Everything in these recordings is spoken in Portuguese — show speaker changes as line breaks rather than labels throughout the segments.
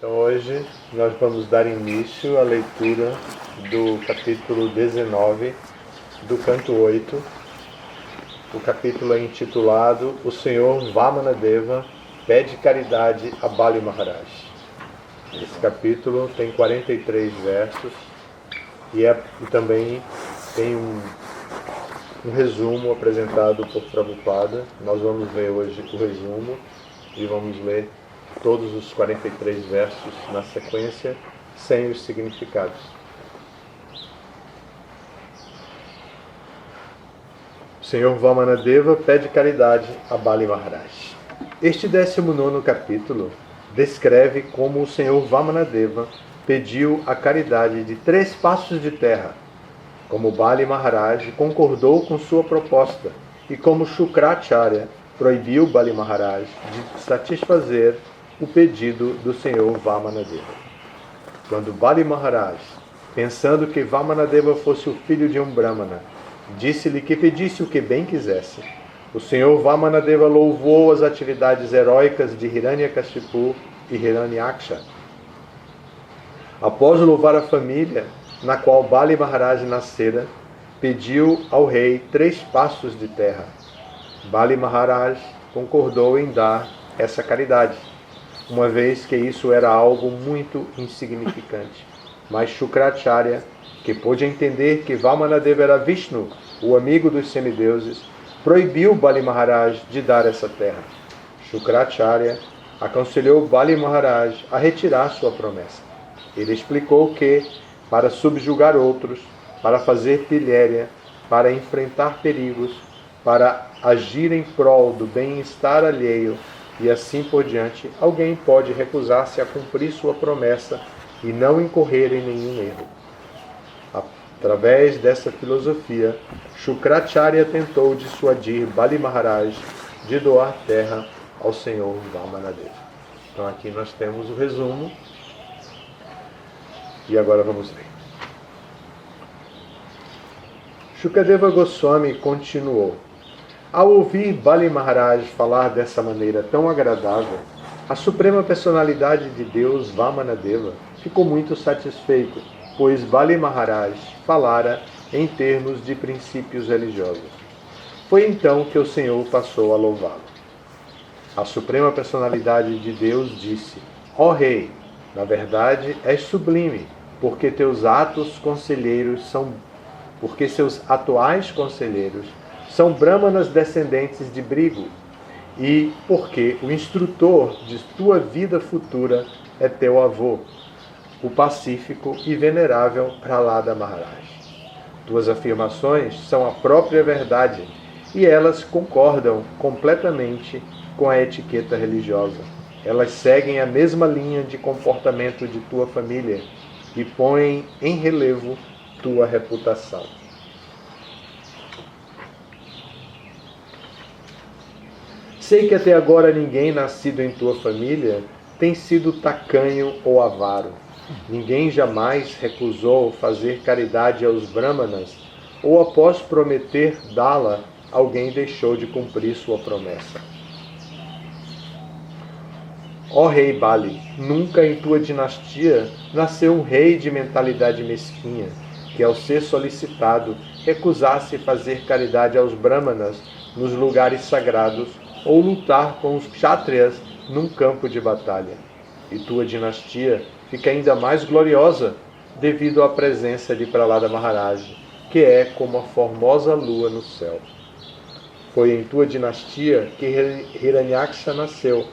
Então hoje nós vamos dar início à leitura do capítulo 19 do canto 8. O capítulo é intitulado O Senhor Vamanadeva pede caridade a Bali Maharaj. Esse capítulo tem 43 versos e também tem um resumo apresentado por Prabhupada. Nós vamos ler hoje o resumo e vamos ler todos os 43 versos na sequência, sem os significados. O Senhor Vamanadeva pede caridade a Bali Maharaj. Este 19º capítulo descreve como o Senhor Vamanadeva pediu a caridade de 3 passos de terra, como Bali Maharaj concordou com sua proposta e como Shukracharya proibiu Bali Maharaj de satisfazer o pedido do Senhor Vamanadeva. Quando Bali Maharaj, pensando que Vamanadeva fosse o filho de um Brahmana, disse-lhe que pedisse o que bem quisesse, o Senhor Vamanadeva louvou as atividades heróicas de Hiranyakashipu e Hiranyaksha. Após louvar a família na qual Bali Maharaj nascera, pediu ao rei 3 passos de terra. Bali Maharaj concordou em dar essa caridade, uma vez que isso era algo muito insignificante. Mas Shukracharya, que pôde entender que Vamanadeva era Vishnu, o amigo dos semideuses, proibiu Bali Maharaj de dar essa terra. Shukracharya aconselhou Bali Maharaj a retirar sua promessa. Ele explicou que, para subjugar outros, para fazer pilhéria, para enfrentar perigos, para agir em prol do bem-estar alheio, e assim por diante, alguém pode recusar-se a cumprir sua promessa e não incorrer em nenhum erro. Através dessa filosofia, Shukracharya tentou dissuadir Bali Maharaj de doar terra ao Senhor Vamanadeva. Então aqui nós temos o resumo e agora vamos ler. Shukadeva Goswami continuou. Ao ouvir Bali Maharaj falar dessa maneira tão agradável, a Suprema Personalidade de Deus, Vamanadeva, ficou muito satisfeito, pois Bali Maharaj falara em termos de princípios religiosos. Foi então que o Senhor passou a louvá-lo. A Suprema Personalidade de Deus disse: Ó Rei, na verdade és sublime, porque seus atuais conselheiros são brahmanas descendentes de Brigu, e porque o instrutor de tua vida futura é teu avô, o pacífico e venerável Prahlada Maharaj. Tuas afirmações são a própria verdade, e elas concordam completamente com a etiqueta religiosa. Elas seguem a mesma linha de comportamento de tua família e põem em relevo tua reputação. Sei que até agora ninguém nascido em tua família tem sido tacanho ou avaro. Ninguém jamais recusou fazer caridade aos brahmanas, ou após prometer dá-la, alguém deixou de cumprir sua promessa. Ó rei Bali, nunca em tua dinastia nasceu um rei de mentalidade mesquinha, que ao ser solicitado recusasse fazer caridade aos brahmanas nos lugares sagrados, ou lutar com os kshatriyas num campo de batalha. E tua dinastia fica ainda mais gloriosa devido à presença de Prahlada Maharaj, que é como a formosa lua no céu. Foi em tua dinastia que Hiranyaksha nasceu.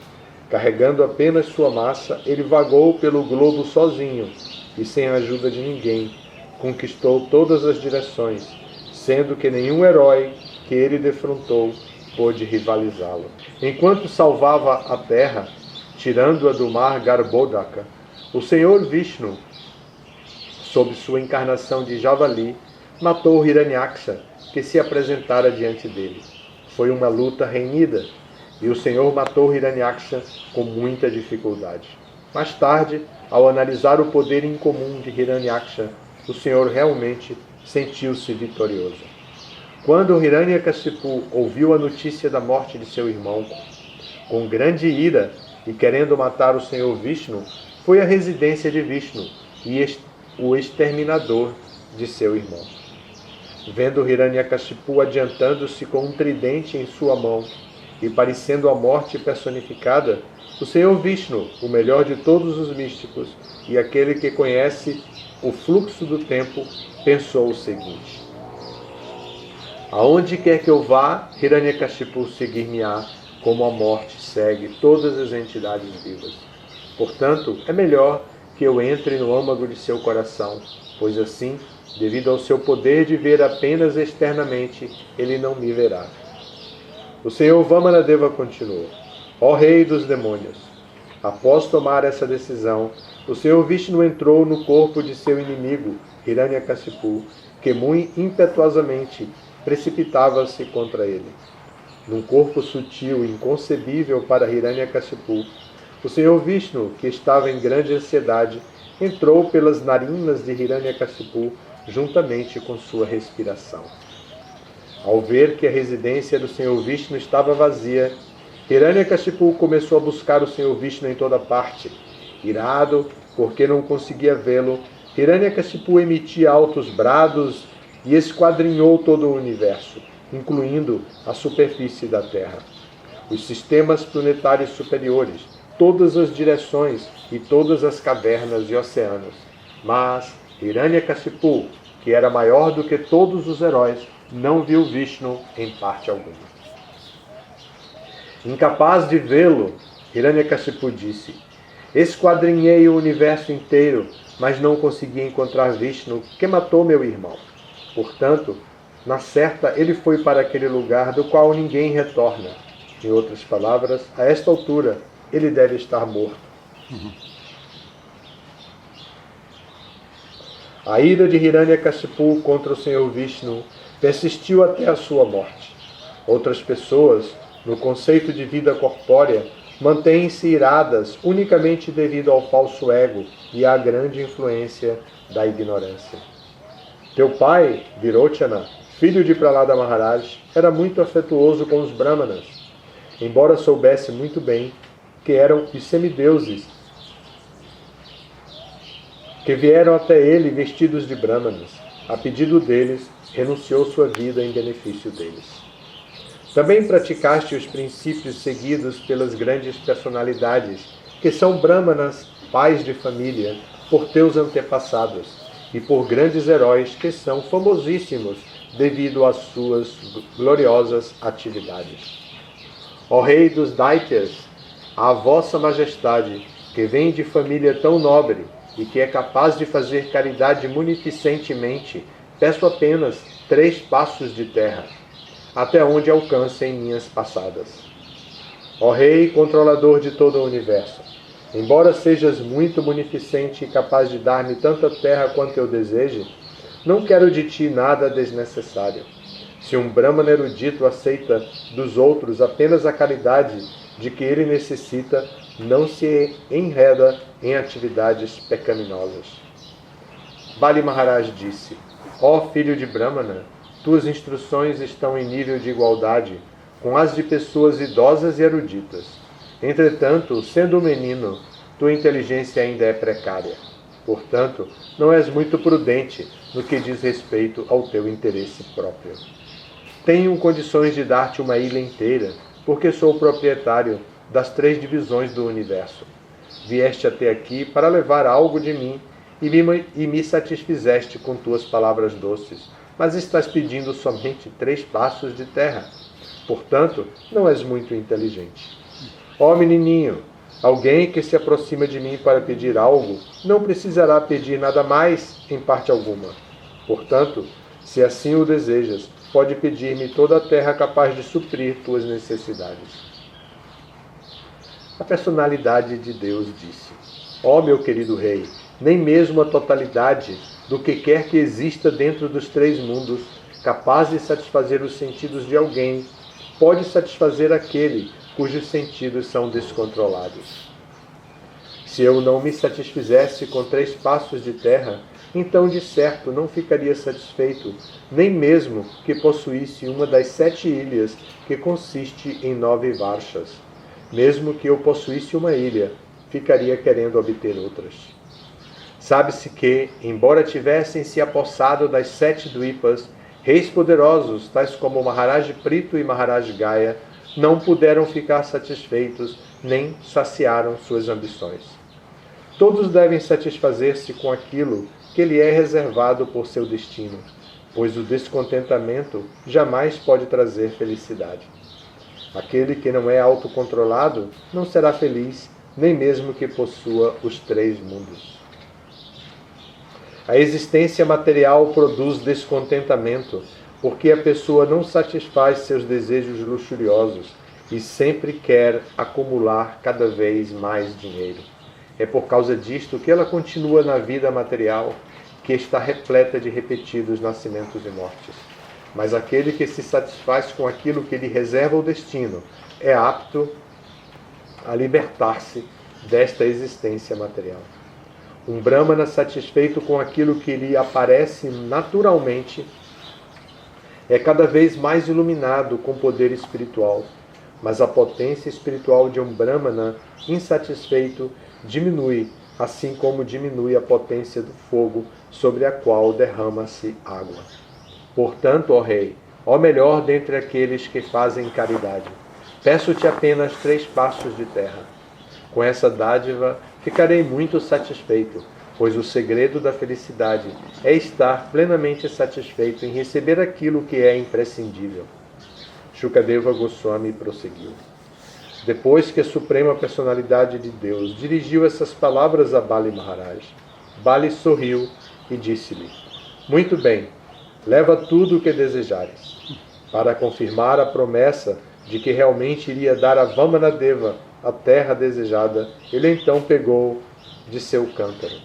Carregando apenas sua massa, ele vagou pelo globo sozinho e sem a ajuda de ninguém. Conquistou todas as direções, sendo que nenhum herói que ele defrontou pôde rivalizá-lo. Enquanto salvava a terra, tirando-a do mar Garbhodaka, o Senhor Vishnu, sob sua encarnação de javali, matou Hiranyaksha, que se apresentara diante dele. Foi uma luta renhida, e o Senhor matou Hiranyaksha com muita dificuldade. Mais tarde, ao analisar o poder incomum de Hiranyaksha, o Senhor realmente sentiu-se vitorioso. Quando Hiranyakashipu ouviu a notícia da morte de seu irmão, com grande ira e querendo matar o Senhor Vishnu, foi a residência de Vishnu e o exterminador de seu irmão. Vendo Hiranyakashipu adiantando-se com um tridente em sua mão e parecendo a morte personificada, o Senhor Vishnu, o melhor de todos os místicos e aquele que conhece o fluxo do tempo, pensou o seguinte: aonde quer que eu vá, Hiranyakashipu seguir-me-á, como a morte segue todas as entidades vivas. Portanto, é melhor que eu entre no âmago de seu coração, pois assim, devido ao seu poder de ver apenas externamente, ele não me verá. O Senhor Vamanadeva continuou: ó Rei dos demônios, após tomar essa decisão, o Senhor Vishnu entrou no corpo de seu inimigo, Hiranyakashipu, que muito impetuosamente precipitava-se contra ele. Num corpo sutil e inconcebível para Hiranyakashipu, o Senhor Vishnu, que estava em grande ansiedade, entrou pelas narinas de Hiranyakashipu juntamente com sua respiração. Ao ver que a residência do Senhor Vishnu estava vazia, Hiranyakashipu começou a buscar o Senhor Vishnu em toda parte. Irado, porque não conseguia vê-lo, Hiranyakashipu emitia altos brados e esquadrinhou todo o universo, incluindo a superfície da Terra, os sistemas planetários superiores, todas as direções e todas as cavernas e oceanos. Mas Hiranyakashipu, que era maior do que todos os heróis, não viu Vishnu em parte alguma. Incapaz de vê-lo, Hiranyakashipu disse: esquadrinhei o universo inteiro, mas não consegui encontrar Vishnu, que matou meu irmão. Portanto, na certa, ele foi para aquele lugar do qual ninguém retorna. Em outras palavras, a esta altura, ele deve estar morto. A ira de Hiranyakashipu contra o Senhor Vishnu persistiu até a sua morte. Outras pessoas, no conceito de vida corpórea, mantêm-se iradas unicamente devido ao falso ego e à grande influência da ignorância. Teu pai, Virochana, filho de Prahlada Maharaj, era muito afetuoso com os brahmanas, embora soubesse muito bem que eram os semideuses que vieram até ele vestidos de brahmanas. A pedido deles, renunciou sua vida em benefício deles. Também praticaste os princípios seguidos pelas grandes personalidades, que são brahmanas, pais de família, por teus antepassados, e por grandes heróis que são famosíssimos devido às suas gloriosas atividades. Ó Rei dos Daityas, a vossa majestade, que vem de família tão nobre e que é capaz de fazer caridade munificentemente, peço apenas 3 passos de terra, até onde alcancem minhas passadas. Ó Rei, controlador de todo o universo, embora sejas muito munificente e capaz de dar-me tanta terra quanto eu deseje, não quero de ti nada desnecessário. Se um Brahmana erudito aceita dos outros apenas a caridade de que ele necessita, não se enreda em atividades pecaminosas. Bali Maharaj disse: ó filho de Brahmana, tuas instruções estão em nível de igualdade com as de pessoas idosas e eruditas. Entretanto, sendo um menino, tua inteligência ainda é precária. Portanto, não és muito prudente no que diz respeito ao teu interesse próprio. Tenho condições de dar-te uma ilha inteira, porque sou o proprietário das 3 divisões do universo. Vieste até aqui para levar algo de mim e me satisfizeste com tuas palavras doces, mas estás pedindo somente 3 passos de terra. Portanto, não és muito inteligente. Ó menininho, alguém que se aproxima de mim para pedir algo, não precisará pedir nada mais em parte alguma. Portanto, se assim o desejas, pode pedir-me toda a terra capaz de suprir tuas necessidades. A personalidade de Deus disse: ó meu querido rei, nem mesmo a totalidade do que quer que exista dentro dos 3 mundos, capaz de satisfazer os sentidos de alguém, pode satisfazer aquele cujos sentidos são descontrolados. Se eu não me satisfizesse com 3 passos de terra, então de certo não ficaria satisfeito, nem mesmo que possuísse uma das 7 ilhas, que consiste em 9 varshas. Mesmo que eu possuísse uma ilha, ficaria querendo obter outras. Sabe-se que, embora tivessem se apossado das 7 Dwipas, reis poderosos, tais como Maharaj Prito e Maharaj Gaya, não puderam ficar satisfeitos, nem saciaram suas ambições. Todos devem satisfazer-se com aquilo que lhe é reservado por seu destino, pois o descontentamento jamais pode trazer felicidade. Aquele que não é autocontrolado não será feliz, nem mesmo que possua os 3 mundos. A existência material produz descontentamento, porque a pessoa não satisfaz seus desejos luxuriosos e sempre quer acumular cada vez mais dinheiro. É por causa disto que ela continua na vida material, que está repleta de repetidos nascimentos e mortes. Mas aquele que se satisfaz com aquilo que lhe reserva o destino é apto a libertar-se desta existência material. Um Brahmana satisfeito com aquilo que lhe aparece naturalmente é cada vez mais iluminado com poder espiritual, mas a potência espiritual de um Brahmana insatisfeito diminui, assim como diminui a potência do fogo sobre a qual derrama-se água. Portanto, ó Rei, ó melhor dentre aqueles que fazem caridade, peço-te apenas 3 passos de terra. Com essa dádiva ficarei muito satisfeito, pois o segredo da felicidade é estar plenamente satisfeito em receber aquilo que é imprescindível. Shukadeva Goswami prosseguiu. Depois que a Suprema Personalidade de Deus dirigiu essas palavras a Bali Maharaj, Bali sorriu e disse-lhe: muito bem, leva tudo o que desejares. Para confirmar a promessa de que realmente iria dar a Vamanadeva a terra desejada, ele então pegou de seu cântaro.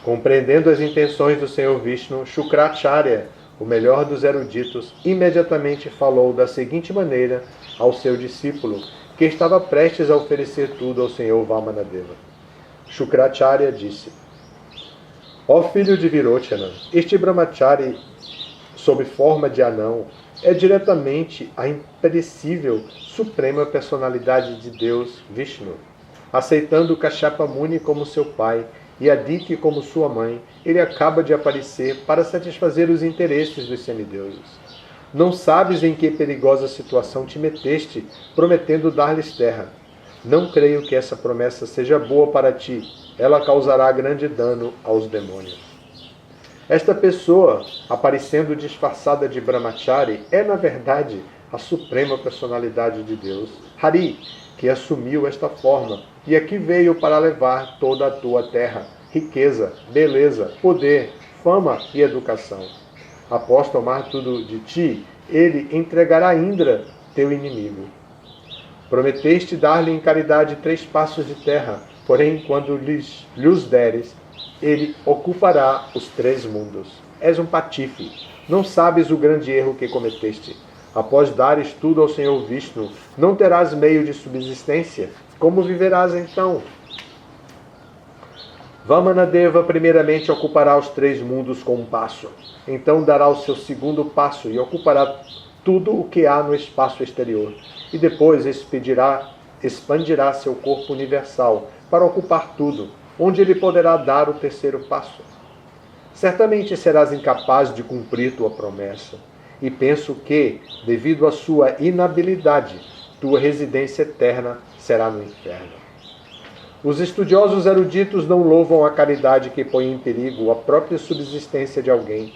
Compreendendo as intenções do Senhor Vishnu, Shukracharya, o melhor dos eruditos, imediatamente falou da seguinte maneira ao seu discípulo, que estava prestes a oferecer tudo ao Senhor Vamanadeva. Shukracharya disse: ó filho de Virochana, este brahmachari, sob forma de anão, é diretamente a imperecível Suprema Personalidade de Deus, Vishnu. Aceitando Kashyapa Muni como seu pai e Aditi como sua mãe, ele acaba de aparecer para satisfazer os interesses dos semideuses. Não sabes em que perigosa situação te meteste, prometendo dar-lhes terra. Não creio que essa promessa seja boa para ti. Ela causará grande dano aos demônios. Esta pessoa, aparecendo disfarçada de Brahmachari, é, na verdade, a Suprema Personalidade de Deus, Hari, que assumiu esta forma e aqui veio para levar toda a tua terra, riqueza, beleza, poder, fama e educação. Após tomar tudo de ti, ele entregará Indra, teu inimigo. Prometeste dar-lhe em caridade 3 passos de terra, porém, quando lhes deres, ele ocupará os 3 mundos. És um patife. Não sabes o grande erro que cometeste. Após dares tudo ao Senhor Vishnu, não terás meio de subsistência. Como viverás então? Vamanadeva primeiramente ocupará os 3 mundos com um passo. Então dará o seu segundo passo e ocupará tudo o que há no espaço exterior. E depois expandirá seu corpo universal para ocupar tudo, onde ele poderá dar o 3º passo. Certamente serás incapaz de cumprir tua promessa, e penso que, devido à sua inabilidade, tua residência eterna será no inferno. Os estudiosos eruditos não louvam a caridade que põe em perigo a própria subsistência de alguém.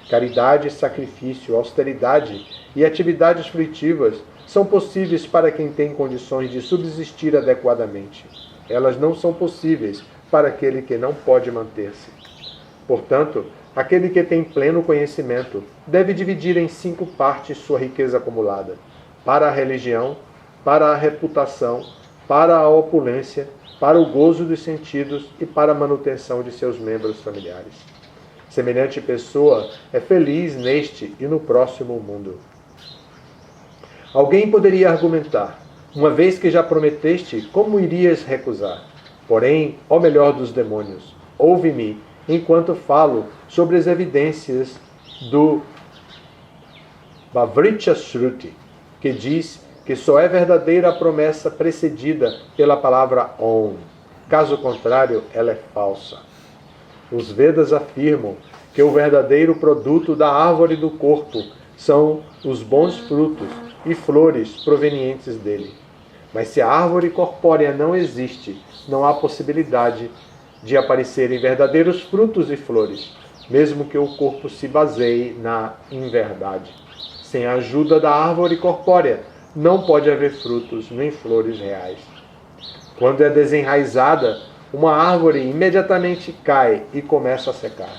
Caridade, sacrifício, austeridade e atividades fruitivas são possíveis para quem tem condições de subsistir adequadamente. Elas não são possíveis para aquele que não pode manter-se. Portanto, aquele que tem pleno conhecimento deve dividir em 5 partes sua riqueza acumulada: para a religião, para a reputação, para a opulência, para o gozo dos sentidos e para a manutenção de seus membros familiares. Semelhante pessoa é feliz neste e no próximo mundo. Alguém poderia argumentar: uma vez que já prometeste, como irias recusar? Porém, ó melhor dos demônios, ouve-me enquanto falo sobre as evidências do Bhavricha Shruti, que diz que só é verdadeira a promessa precedida pela palavra Om. Caso contrário, ela é falsa. Os Vedas afirmam que o verdadeiro produto da árvore do corpo são os bons frutos e flores provenientes dele. Mas se a árvore corpórea não existe, não há possibilidade de aparecerem verdadeiros frutos e flores, mesmo que o corpo se baseie na inverdade. Sem a ajuda da árvore corpórea, não pode haver frutos nem flores reais. Quando é desenraizada, uma árvore imediatamente cai e começa a secar.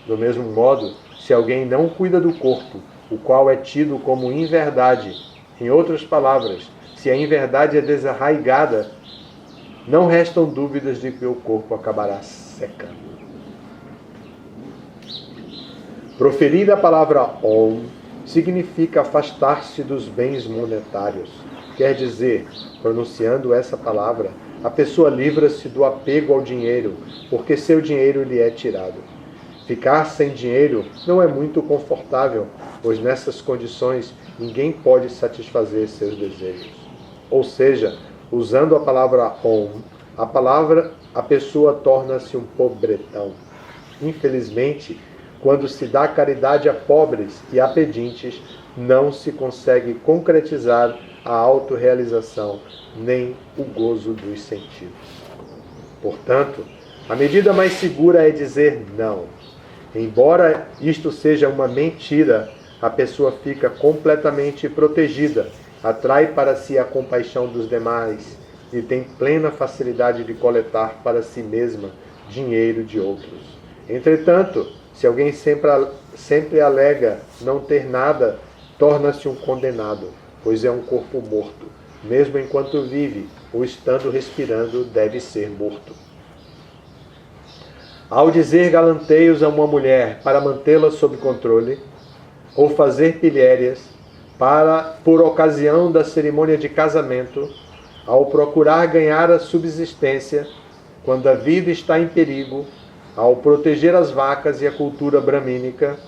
Do mesmo modo, se alguém não cuida do corpo, o qual é tido como inverdade, em outras palavras, se a inverdade é desarraigada, não restam dúvidas de que o corpo acabará secando. Proferir a palavra Om significa afastar-se dos bens monetários. Quer dizer, pronunciando essa palavra, a pessoa livra-se do apego ao dinheiro, porque seu dinheiro lhe é tirado. Ficar sem dinheiro não é muito confortável, pois nessas condições ninguém pode satisfazer seus desejos. Ou seja, usando a palavra Om, a pessoa torna-se um pobretão. Infelizmente, quando se dá caridade a pobres e a pedintes, não se consegue concretizar a autorrealização nem o gozo dos sentidos. Portanto, a medida mais segura é dizer não. Embora isto seja uma mentira, a pessoa fica completamente protegida, atrai para si a compaixão dos demais e tem plena facilidade de coletar para si mesma dinheiro de outros. Entretanto, se alguém sempre alega não ter nada, torna-se um condenado, pois é um corpo morto. Mesmo enquanto vive, ou estando respirando, deve ser morto. Ao dizer galanteios a uma mulher para mantê-la sob controle, ou fazer pilhérias por ocasião da cerimônia de casamento, ao procurar ganhar a subsistência, quando a vida está em perigo, ao proteger as vacas e a cultura bramínica,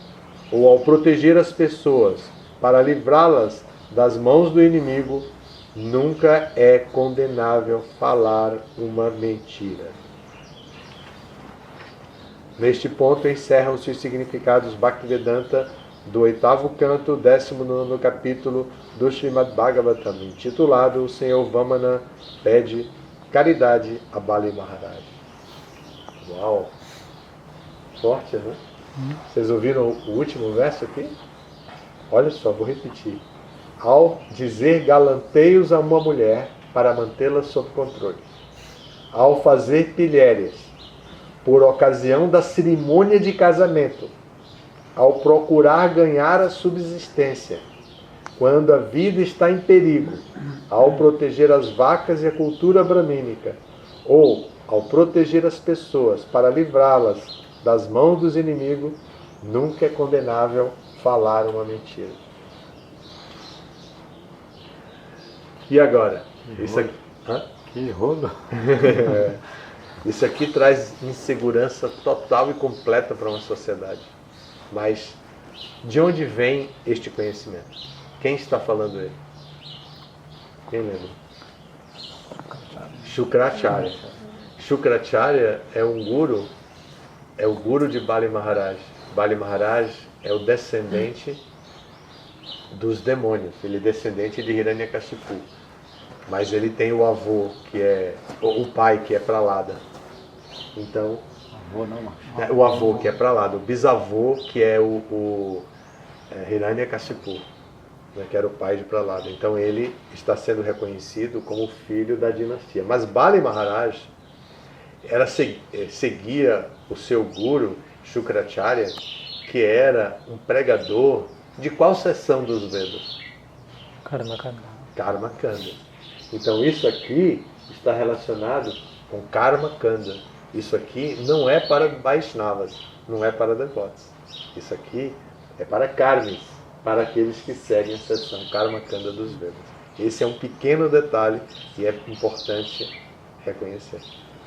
ou ao proteger as pessoas para livrá-las das mãos do inimigo, nunca é condenável falar uma mentira. Neste ponto encerram-se os significados Bhaktivedanta do 8º canto, 19º capítulo do Srimad Bhagavatam, intitulado O Senhor Vamana pede caridade a Bali Maharaj. Uau! Forte, né? Vocês ouviram o último verso aqui? Olha só, vou repetir. Ao dizer galanteios a uma mulher para mantê-la sob controle, ao fazer pilhérias por ocasião da cerimônia de casamento, ao procurar ganhar a subsistência, quando a vida está em perigo, ao proteger as vacas e a cultura bramínica, ou ao proteger as pessoas para livrá-las das mãos dos inimigos, nunca é condenável falar uma mentira. E agora? Isso aqui...
Que rolo!
Isso aqui traz insegurança total e completa para uma sociedade. Mas de onde vem este conhecimento? Quem está falando ele? Quem lembra? Shukracharya. Shukracharya é um guru, é o guru de Bali Maharaj. Bali Maharaj é o descendente dos demônios, ele é descendente de Hiranyakashipu. Mas ele tem o avô, que é o pai, que é Pralada. Então, o avô, que é Pralada, o bisavô, que é o Hiranyakashipu, né, que era o pai de Pralada. Então ele está sendo reconhecido como filho da dinastia. Mas Bali Maharaj seguia o seu guru, Shukracharya, que era um pregador de qual seção dos Vedas? Karma Kanda. Então isso aqui está relacionado com Karma Kanda. Isso aqui não é para Vaishnavas, não é para devotos. Isso aqui é para Karmis, para aqueles que seguem a seção Karma Kanda dos Vedas. Esse é um pequeno detalhe e é importante reconhecer.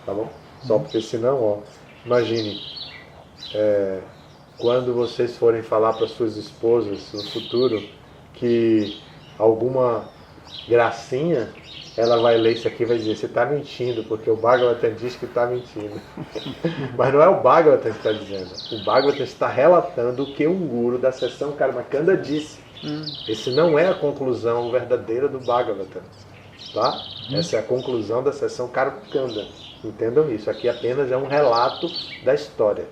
Tá bom? Só porque senão, imagine, quando vocês forem falar para suas esposas no futuro que alguma gracinha, ela vai ler isso aqui e vai dizer, você está mentindo, porque o Bhagavatam diz que está mentindo. Mas não é o Bhagavatam que está dizendo. O Bhagavatam está relatando o que um guru da seção Karmakanda disse. Esse não é a conclusão verdadeira do Bhagavatam. Tá? Essa é a conclusão da seção Karmakanda. Entendam isso. Aqui apenas é um relato da história.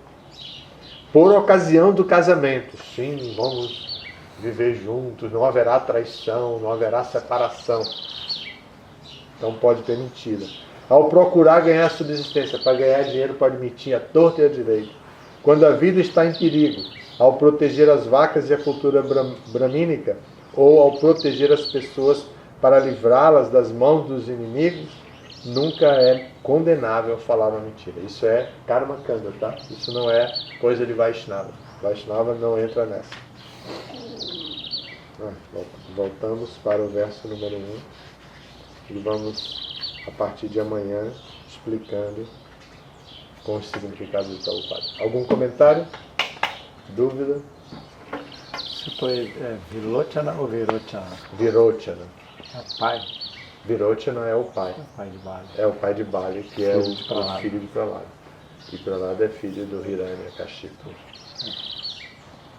Por ocasião do casamento. Sim, vamos viver juntos. Não haverá traição, não haverá separação. Então pode ter mentira. Ao procurar ganhar subsistência, para ganhar dinheiro pode mentir à torta e à direita. Quando a vida está em perigo, ao proteger as vacas e a cultura bramínica, ou ao proteger as pessoas para livrá-las das mãos dos inimigos, nunca é condenável falar uma mentira. Isso é Karma Kanda, tá? Isso não é coisa de Vaishnava. Vaishnava não entra nessa. Voltamos para o verso número 1. E vamos, a partir de amanhã, explicando com os significados do Prabhupada. Algum comentário? Dúvida?
Isso foi Vilochana ou Virochana?
Virochana.
É pai?
Virochana é o pai.
É o pai de Bali.
É o pai de Bali, que é o
Prahlada.
filho de Prahlada. E Prahlada é filho do Hiranyakashipu.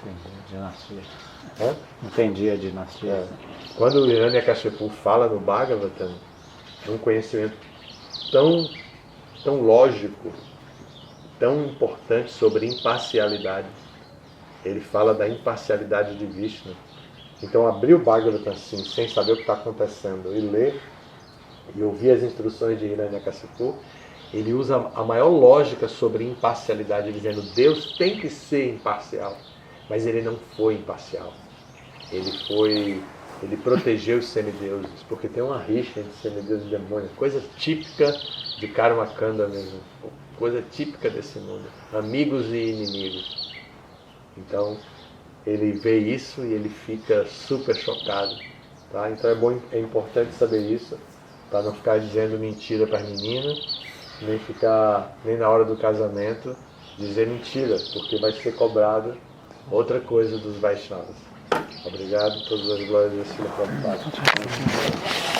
Entendi a dinastia.
Hã?
Entendi a dinastia.
É. Quando o Hiranyakashipu fala no Bhagavatam, um conhecimento tão lógico, tão importante sobre imparcialidade. Ele fala da imparcialidade de Vishnu. Então abrir o Bhagavatam assim, sem saber o que está acontecendo, e ler, e ouvir as instruções de Hiranyakashipu, ele usa a maior lógica sobre imparcialidade, dizendo Deus tem que ser imparcial. Mas ele não foi imparcial. Ele protegeu os semideuses, porque tem uma rixa entre semideuses e demônios, coisa típica de Karmakanda mesmo, coisa típica desse mundo, amigos e inimigos. Então, ele vê isso e ele fica super chocado. Tá? Então é importante saber isso, para não ficar dizendo mentira para as meninas, nem na hora do casamento dizer mentira, porque vai ser cobrado outra coisa dos Vaishnavas. Obrigado, todas as glórias a Srila Prabhupada.